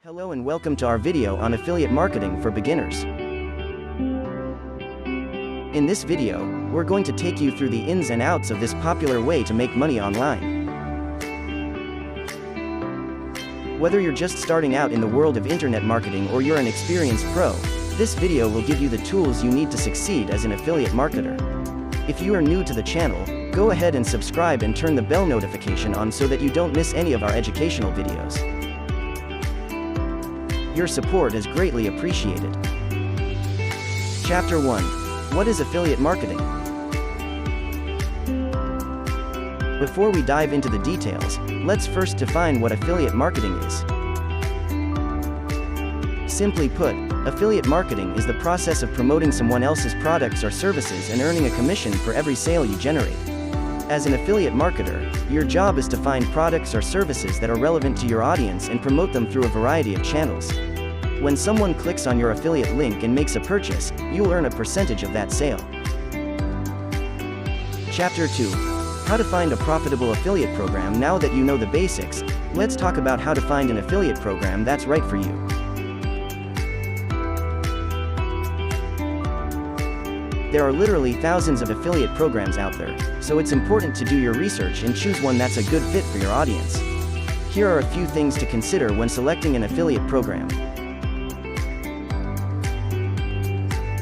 Hello and welcome to our video on affiliate marketing for beginners. In this video, we're going to take you through the ins and outs of this popular way to make money online. Whether you're just starting out in the world of internet marketing or you're an experienced pro, this video will give you the tools you need to succeed as an affiliate marketer. If you are new to the channel, go ahead and subscribe and turn the bell notification on so that you don't miss any of our educational videos. Your support is greatly appreciated. Chapter 1. What is affiliate marketing? Before we dive into the details, let's first define what affiliate marketing is. Simply put, affiliate marketing is the process of promoting someone else's products or services and earning a commission for every sale you generate. As an affiliate marketer, your job is to find products or services that are relevant to your audience and promote them through a variety of channels. When someone clicks on your affiliate link and makes a purchase, you'll earn a percentage of that sale. Chapter 2. How to find a profitable affiliate program. Now that you know the basics, let's talk about how to find an affiliate program that's right for you. There are literally thousands of affiliate programs out there, so it's important to do your research and choose one that's a good fit for your audience. Here are a few things to consider when selecting an affiliate program.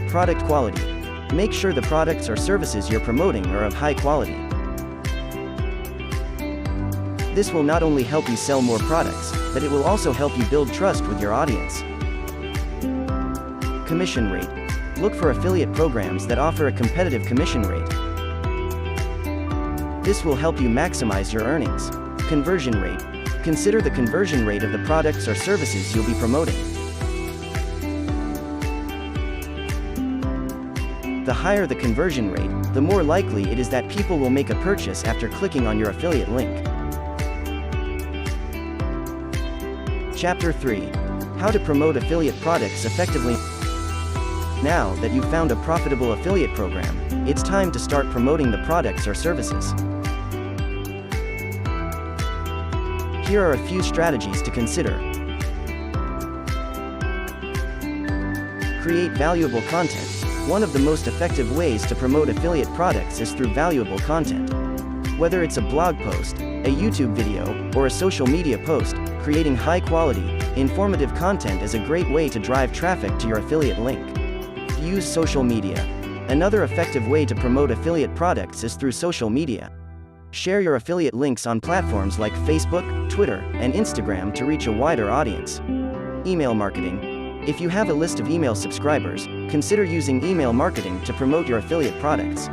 Product quality. Make sure the products or services you're promoting are of high quality. This will not only help you sell more products, but it will also help you build trust with your audience. Commission rate. Look for affiliate programs that offer a competitive commission rate. This will help you maximize your earnings. Conversion rate. Consider the conversion rate of the products or services you'll be promoting. The higher the conversion rate, the more likely it is that people will make a purchase after clicking on your affiliate link. Chapter 3. How to promote affiliate products effectively. Now that you've found a profitable affiliate program, it's time to start promoting the products or services. Here are a few strategies to consider. Create valuable content. One of the most effective ways to promote affiliate products is through valuable content. Whether it's a blog post, a YouTube video, or a social media post, creating high-quality, informative content is a great way to drive traffic to your affiliate link. Use social media. Another effective way to promote affiliate products is through social media. Share your affiliate links on platforms like Facebook, Twitter, and Instagram to reach a wider audience. Email marketing. If you have a list of email subscribers, consider using email marketing to promote your affiliate products.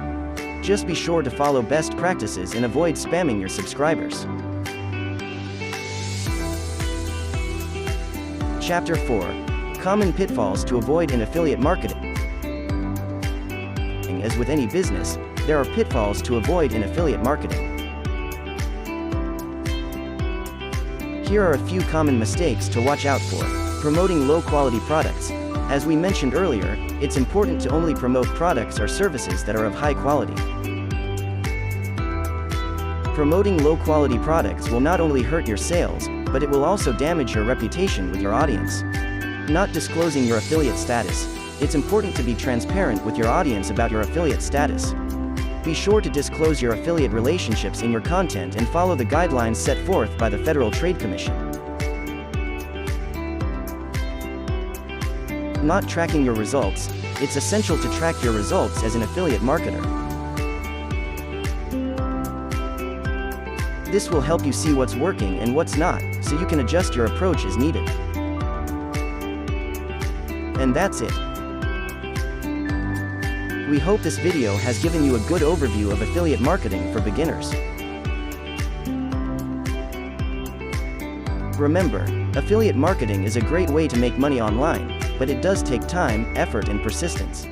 Just be sure to follow best practices and avoid spamming your subscribers. Chapter 4. Common pitfalls to avoid in affiliate marketing. As with any business, there are pitfalls to avoid in affiliate marketing. Here are a few common mistakes to watch out for. Promoting low-quality products. As we mentioned earlier, it's important to only promote products or services that are of high quality. Promoting low-quality products will not only hurt your sales, but it will also damage your reputation with your audience. Not disclosing your affiliate status. It's important to be transparent with your audience about your affiliate status. Be sure to disclose your affiliate relationships in your content and follow the guidelines set forth by the Federal Trade Commission. Not tracking your results. It's essential to track your results as an affiliate marketer. This will help you see what's working and what's not, so you can adjust your approach as needed. And that's it. We hope this video has given you a good overview of affiliate marketing for beginners. Remember, affiliate marketing is a great way to make money online, but it does take time, effort, and persistence.